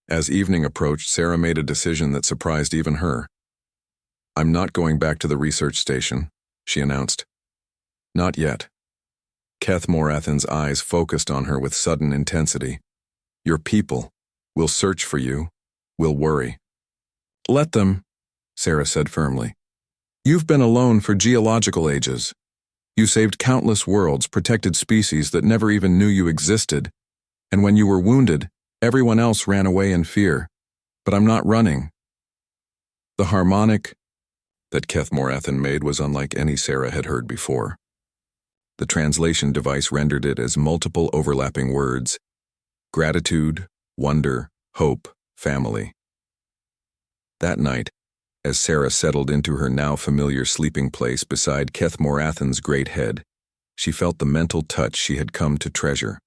As evening approached, Sarah made a decision that surprised even her. I'm not going back to the research station, she announced. Not yet. Kethmore Athen's eyes focused on her with sudden intensity. Your people will search for you, will worry. Let them, Sarah said firmly. You've been alone for geological ages. You saved countless worlds, protected species that never even knew you existed. And when you were wounded, everyone else ran away in fear. But I'm not running. The harmonic that Kethmore Athen made was unlike any Sarah had heard before. The translation device rendered it as multiple overlapping words: gratitude, wonder, hope, family. That night, as Sarah settled into her now familiar sleeping place beside Kethmore Athen's great head, she felt the mental touch she had come to treasure.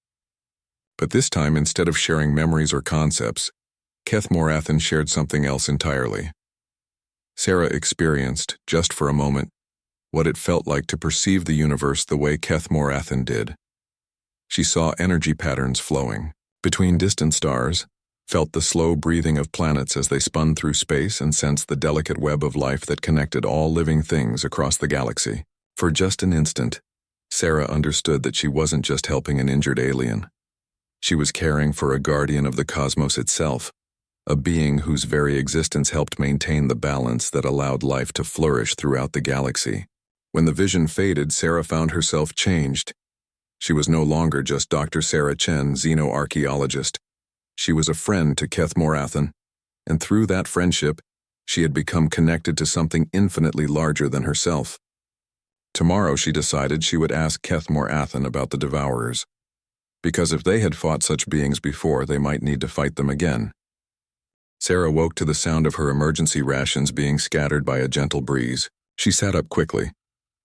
But this time, instead of sharing memories or concepts, Kethmore Athen shared something else entirely. Sarah experienced, just for a moment, what it felt like to perceive the universe the way Kethmore Athen did. She saw energy patterns flowing between distant stars, felt the slow breathing of planets as they spun through space, and sensed the delicate web of life that connected all living things across the galaxy. For just an instant, Sarah understood that she wasn't just helping an injured alien. She was caring for a guardian of the cosmos itself, a being whose very existence helped maintain the balance that allowed life to flourish throughout the galaxy. When the vision faded, Sarah found herself changed. She was no longer just Dr. Sarah Chen, xenoarchaeologist. She was a friend to Kethmore Athen, and through that friendship, she had become connected to something infinitely larger than herself. Tomorrow, she decided she would ask Kethmore Athen about the Devourers, because if they had fought such beings before, they might need to fight them again. Sarah woke to the sound of her emergency rations being scattered by a gentle breeze. She sat up quickly,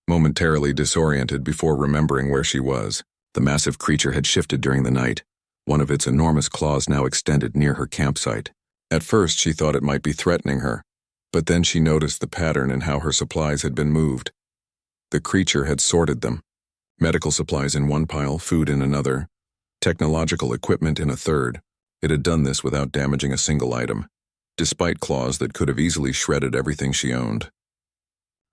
momentarily disoriented before remembering where she was. The massive creature had shifted during the night, one of its enormous claws now extended near her campsite. At first she thought it might be threatening her, but then she noticed the pattern in how her supplies had been moved. The creature had sorted them. Medical supplies in one pile, food in another, technological equipment in a third. It had done this without damaging a single item, despite claws that could have easily shredded everything she owned.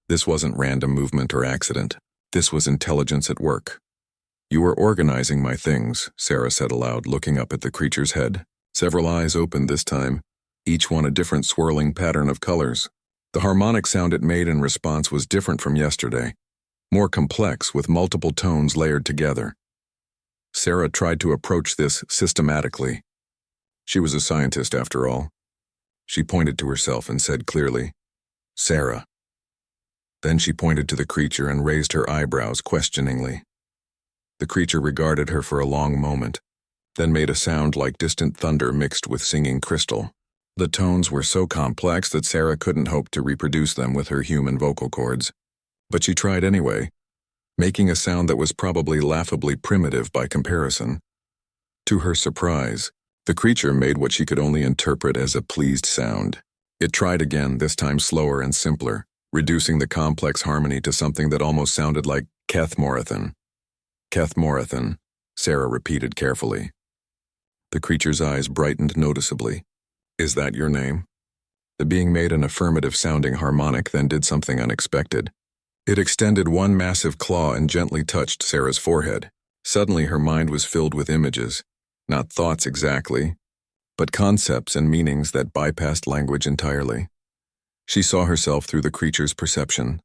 This wasn't random movement or accident. This was intelligence at work. "You are organizing my things," Sarah said aloud, looking up at the creature's head. Several eyes opened this time, each one a different swirling pattern of colors. The harmonic sound it made in response was different from yesterday, more complex with multiple tones layered together. Sarah tried to approach this systematically. She was a scientist after all. She pointed to herself and said clearly, "Sarah." Then she pointed to the creature and raised her eyebrows questioningly. The creature regarded her for a long moment, then made a sound like distant thunder mixed with singing crystal. The tones were so complex that Sarah couldn't hope to reproduce them with her human vocal cords. But she tried anyway, making a sound that was probably laughably primitive by comparison. To her surprise, the creature made what she could only interpret as a pleased sound. It tried again, this time slower and simpler, reducing the complex harmony to something that almost sounded like Kethmorathan. "Kethmorathan," Sarah repeated carefully. The creature's eyes brightened noticeably. "Is that your name?" The being made an affirmative-sounding harmonic, then did something unexpected. It extended one massive claw and gently touched Sarah's forehead. Suddenly her mind was filled with images, not thoughts exactly, but concepts and meanings that bypassed language entirely. She saw herself through the creature's perception,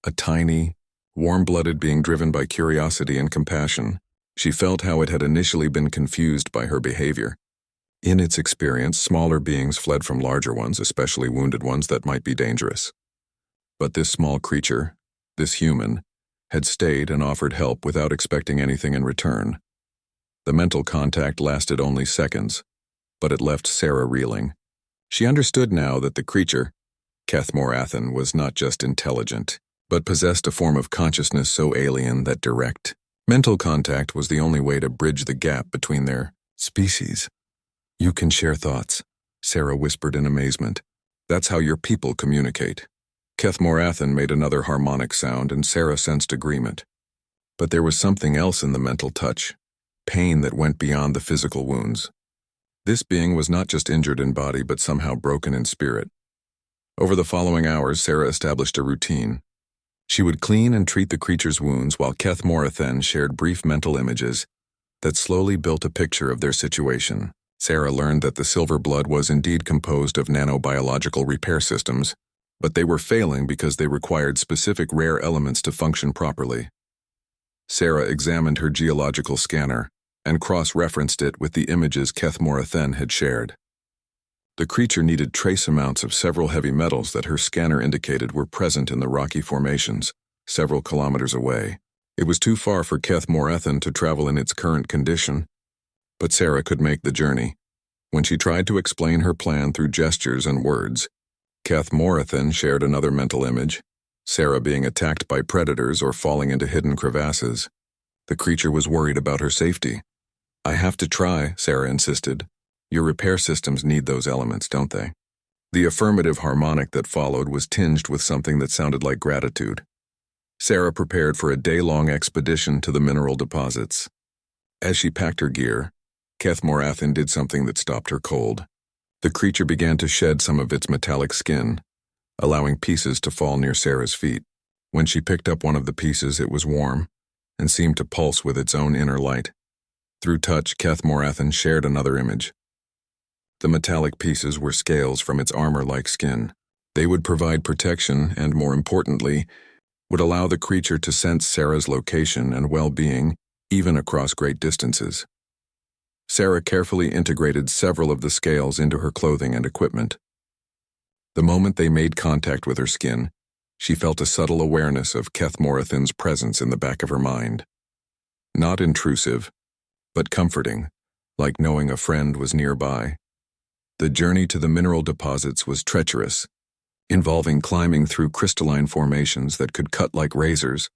a tiny, warm-blooded being driven by curiosity and compassion. She felt how it had initially been confused by her behavior. In its experience, smaller beings fled from larger ones, especially wounded ones that might be dangerous. But this small creature, this human, had stayed and offered help without expecting anything in return. The mental contact lasted only seconds, but it left Sarah reeling. She understood now that the creature, Kethmorathan, was not just intelligent, but possessed a form of consciousness so alien that direct mental contact was the only way to bridge the gap between their species. "You can share thoughts," Sarah whispered in amazement. "That's how your people communicate." Kethmorathan made another harmonic sound, and Sarah sensed agreement. But there was something else in the mental touch, pain that went beyond the physical wounds. This being was not just injured in body, but somehow broken in spirit. Over the following hours, Sarah established a routine. She would clean and treat the creature's wounds while Kethmorathan shared brief mental images that slowly built a picture of their situation. Sarah learned that the silver blood was indeed composed of nanobiological repair systems, but they were failing because they required specific rare elements to function properly. Sarah examined her geological scanner and cross-referenced it with the images Kethmorathan had shared. The creature needed trace amounts of several heavy metals that her scanner indicated were present in the rocky formations, several kilometers away. It was too far for Kethmorathan to travel in its current condition, but Sarah could make the journey. When she tried to explain her plan through gestures and words, Kethmorathan shared another mental image, Sarah being attacked by predators or falling into hidden crevasses. The creature was worried about her safety. "I have to try," Sarah insisted. "Your repair systems need those elements, don't they?" The affirmative harmonic that followed was tinged with something that sounded like gratitude. Sarah prepared for a day-long expedition to the mineral deposits. As she packed her gear, Kethmorathan did something that stopped her cold. The creature began to shed some of its metallic skin, allowing pieces to fall near Sarah's feet. When she picked up one of the pieces, it was warm and seemed to pulse with its own inner light. Through touch, Kethmorathan shared another image. The metallic pieces were scales from its armor-like skin. They would provide protection and, more importantly, would allow the creature to sense Sarah's location and well-being, even across great distances. Sarah carefully integrated several of the scales into her clothing and equipment. The moment they made contact with her skin, she felt a subtle awareness of Kethmorathan's presence in the back of her mind. Not intrusive, but comforting, like knowing a friend was nearby. The journey to the mineral deposits was treacherous, involving climbing through crystalline formations that could cut like razors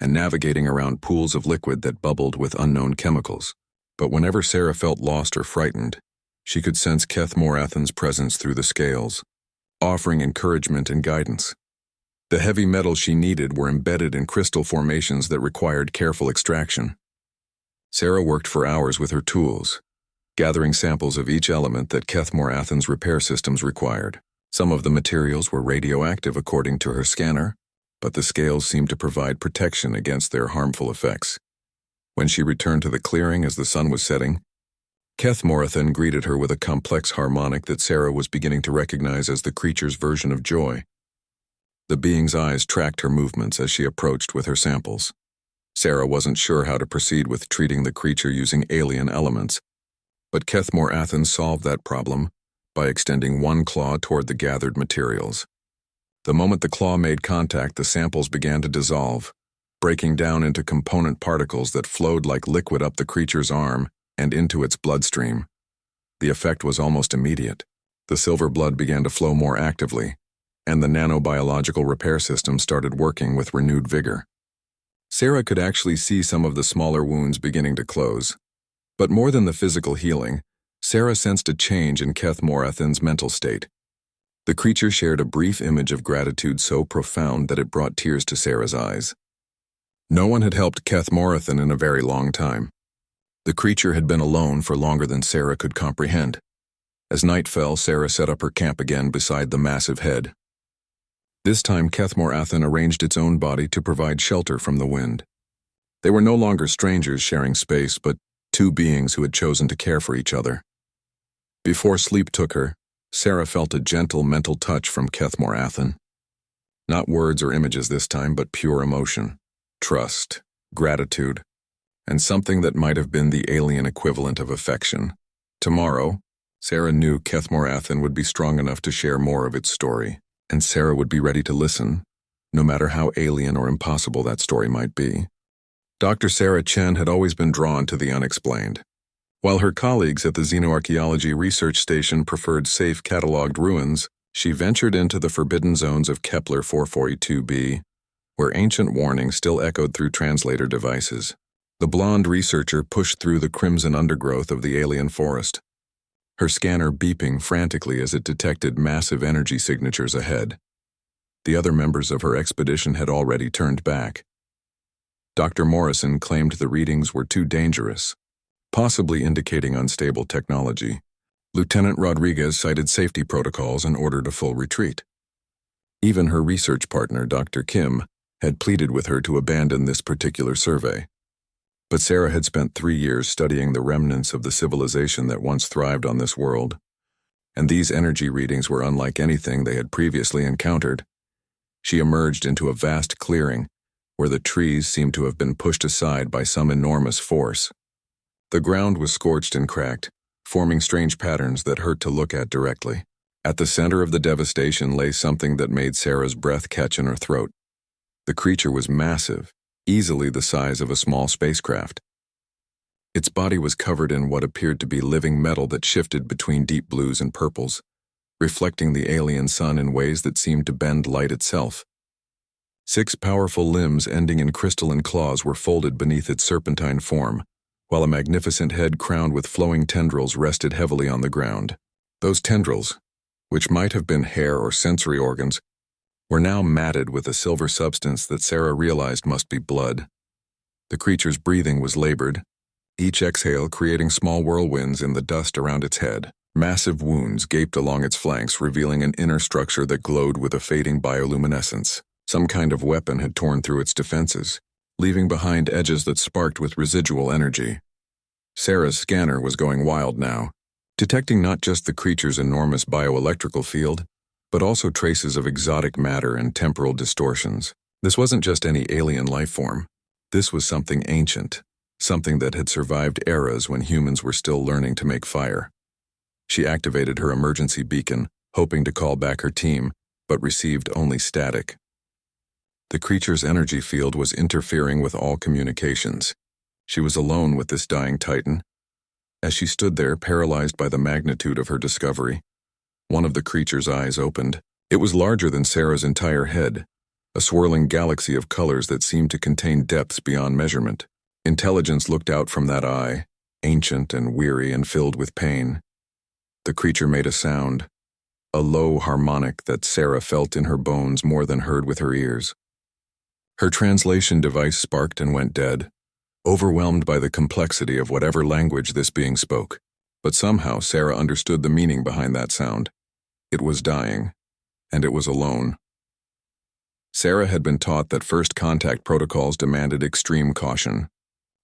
and navigating around pools of liquid that bubbled with unknown chemicals. But whenever Sarah felt lost or frightened, she could sense Keth Morathan's presence through the scales, offering encouragement and guidance. The heavy metals she needed were embedded in crystal formations that required careful extraction. Sarah worked for hours with her tools, gathering samples of each element that Keth Morathan's repair systems required. Some of the materials were radioactive according to her scanner, but the scales seemed to provide protection against their harmful effects. When she returned to the clearing as the sun was setting, Keth Morathan greeted her with a complex harmonic that Sarah was beginning to recognize as the creature's version of joy. The being's eyes tracked her movements as she approached with her samples. Sarah wasn't sure how to proceed with treating the creature using alien elements, but Keth Morathan solved that problem by extending one claw toward the gathered materials. The moment the claw made contact, the samples began to dissolve, breaking down into component particles that flowed like liquid up the creature's arm and into its bloodstream. The effect was almost immediate. The silver blood began to flow more actively, and the nanobiological repair system started working with renewed vigor. Sarah could actually see some of the smaller wounds beginning to close. But more than the physical healing, Sarah sensed a change in Keth Morathan's mental state. The creature shared a brief image of gratitude so profound that it brought tears to Sarah's eyes. No one had helped Keth Morathan in a very long time. The creature had been alone for longer than Sarah could comprehend. As night fell, Sarah set up her camp again beside the massive head. This time, Keth Morathan arranged its own body to provide shelter from the wind. They were no longer strangers sharing space, but two beings who had chosen to care for each other. Before sleep took her, Sarah felt a gentle mental touch from Keth Morathan. Not words or images this time, but pure emotion, trust, gratitude, and something that might have been the alien equivalent of affection. Tomorrow, Sarah knew Keth Morathan would be strong enough to share more of its story, and Sarah would be ready to listen, no matter how alien or impossible that story might be. Dr. Sarah Chen had always been drawn to the unexplained. While her colleagues at the Xenoarchaeology Research Station preferred safe catalogued ruins, she ventured into the forbidden zones of Kepler 442b, where ancient warnings still echoed through translator devices. The blonde researcher pushed through the crimson undergrowth of the alien forest, her scanner beeping frantically as it detected massive energy signatures ahead. The other members of her expedition had already turned back. Dr. Morrison claimed the readings were too dangerous, possibly indicating unstable technology. Lieutenant Rodriguez cited safety protocols and ordered a full retreat. Even her research partner, Dr. Kim, had pleaded with her to abandon this particular survey. But Sarah had spent 3 years studying the remnants of the civilization that once thrived on this world, and these energy readings were unlike anything they had previously encountered. She emerged into a vast clearing, where the trees seemed to have been pushed aside by some enormous force. The ground was scorched and cracked, forming strange patterns that hurt to look at directly. At the center of the devastation lay something that made Sarah's breath catch in her throat. The creature was massive, easily the size of a small spacecraft. Its body was covered in what appeared to be living metal that shifted between deep blues and purples, reflecting the alien sun in ways that seemed to bend light itself. 6 powerful limbs ending in crystalline claws were folded beneath its serpentine form, while a magnificent head crowned with flowing tendrils rested heavily on the ground. Those tendrils, which might have been hair or sensory organs, were now matted with a silver substance that Sarah realized must be blood. The creature's breathing was labored, each exhale creating small whirlwinds in the dust around its head. Massive wounds gaped along its flanks, revealing an inner structure that glowed with a fading bioluminescence. Some kind of weapon had torn through its defenses, leaving behind edges that sparked with residual energy. Sarah's scanner was going wild now, detecting not just the creature's enormous bioelectrical field, but also traces of exotic matter and temporal distortions. This wasn't just any alien life form. This was something ancient, something that had survived eras when humans were still learning to make fire. She activated her emergency beacon, hoping to call back her team, but received only static. The creature's energy field was interfering with all communications. She was alone with this dying titan, As she stood there, paralyzed by the magnitude of her discovery, one of the creature's eyes opened. It was larger than Sarah's entire head, a swirling galaxy of colors that seemed to contain depths beyond measurement. Intelligence looked out from that eye, ancient and weary and filled with pain. The creature made a sound, a low harmonic that Sarah felt in her bones more than heard with her ears. Her translation device sparked and went dead, overwhelmed by the complexity of whatever language this being spoke. But somehow Sarah understood the meaning behind that sound. It was dying, and it was alone. Sarah had been taught that first contact protocols demanded extreme caution.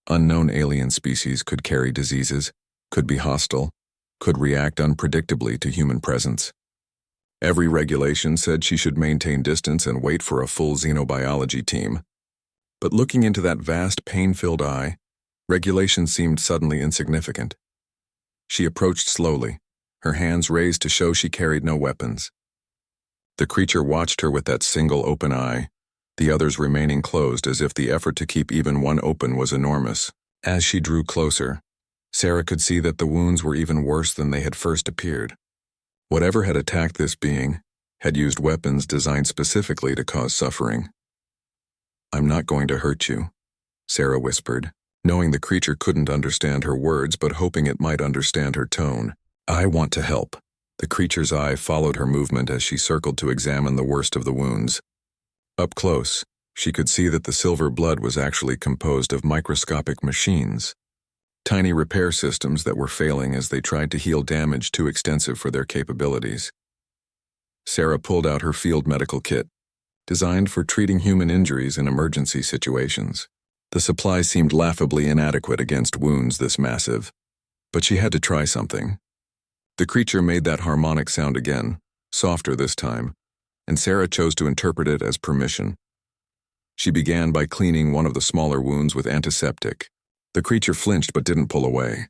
Unknown alien species could carry diseases, could be hostile, could react unpredictably to human presence. Every regulation said she should maintain distance and wait for a full xenobiology team. But looking into that vast, pain-filled eye, regulation seemed suddenly insignificant. She approached slowly, her hands raised to show she carried no weapons. The creature watched her with that single open eye, the others remaining closed as if the effort to keep even one open was enormous. As she drew closer, Sarah could see that the wounds were even worse than they had first appeared. Whatever had attacked this being had used weapons designed specifically to cause suffering. "I'm not going to hurt you," Sarah whispered, knowing the creature couldn't understand her words but hoping it might understand her tone. "I want to help." The creature's eye followed her movement as she circled to examine the worst of the wounds. Up close, she could see that the silver blood was actually composed of microscopic machines, tiny repair systems that were failing as they tried to heal damage too extensive for their capabilities. Sarah pulled out her field medical kit, designed for treating human injuries in emergency situations. The supply seemed laughably inadequate against wounds this massive, but she had to try something. The creature made that harmonic sound again, softer this time, and Sarah chose to interpret it as permission. She began by cleaning one of the smaller wounds with antiseptic. The creature flinched but didn't pull away.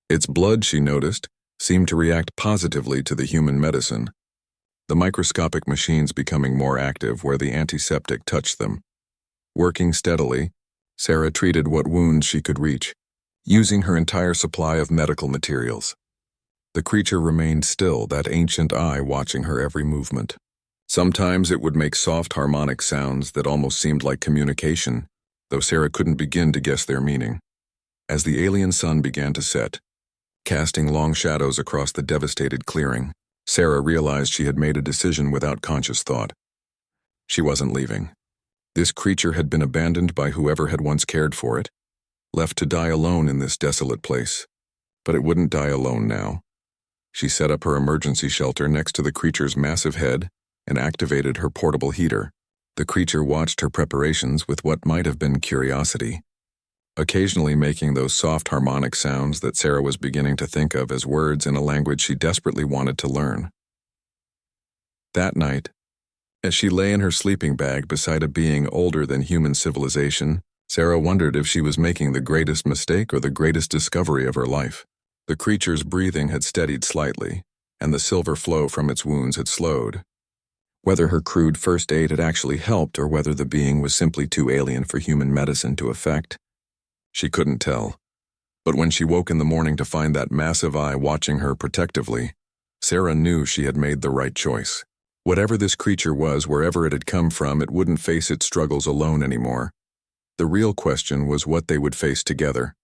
Its blood, she noticed, seemed to react positively to the human medicine, the microscopic machines becoming more active where the antiseptic touched them. Working steadily, Sarah treated what wounds she could reach, using her entire supply of medical materials. The creature remained still, that ancient eye watching her every movement. Sometimes it would make soft harmonic sounds that almost seemed like communication, though Sarah couldn't begin to guess their meaning. As the alien sun began to set, casting long shadows across the devastated clearing, Sarah realized she had made a decision without conscious thought. She wasn't leaving. This creature had been abandoned by whoever had once cared for it, left to die alone in this desolate place. But it wouldn't die alone now. She set up her emergency shelter next to the creature's massive head and activated her portable heater. The creature watched her preparations with what might have been curiosity, occasionally making those soft harmonic sounds that Sarah was beginning to think of as words in a language she desperately wanted to learn. That night, as she lay in her sleeping bag beside a being older than human civilization, Sarah wondered if she was making the greatest mistake or the greatest discovery of her life. The creature's breathing had steadied slightly, and the silver flow from its wounds had slowed. Whether her crude first aid had actually helped or whether the being was simply too alien for human medicine to affect, she couldn't tell. But when she woke in the morning to find that massive eye watching her protectively, Sarah knew she had made the right choice. Whatever this creature was, wherever it had come from, it wouldn't face its struggles alone anymore. The real question was what they would face together.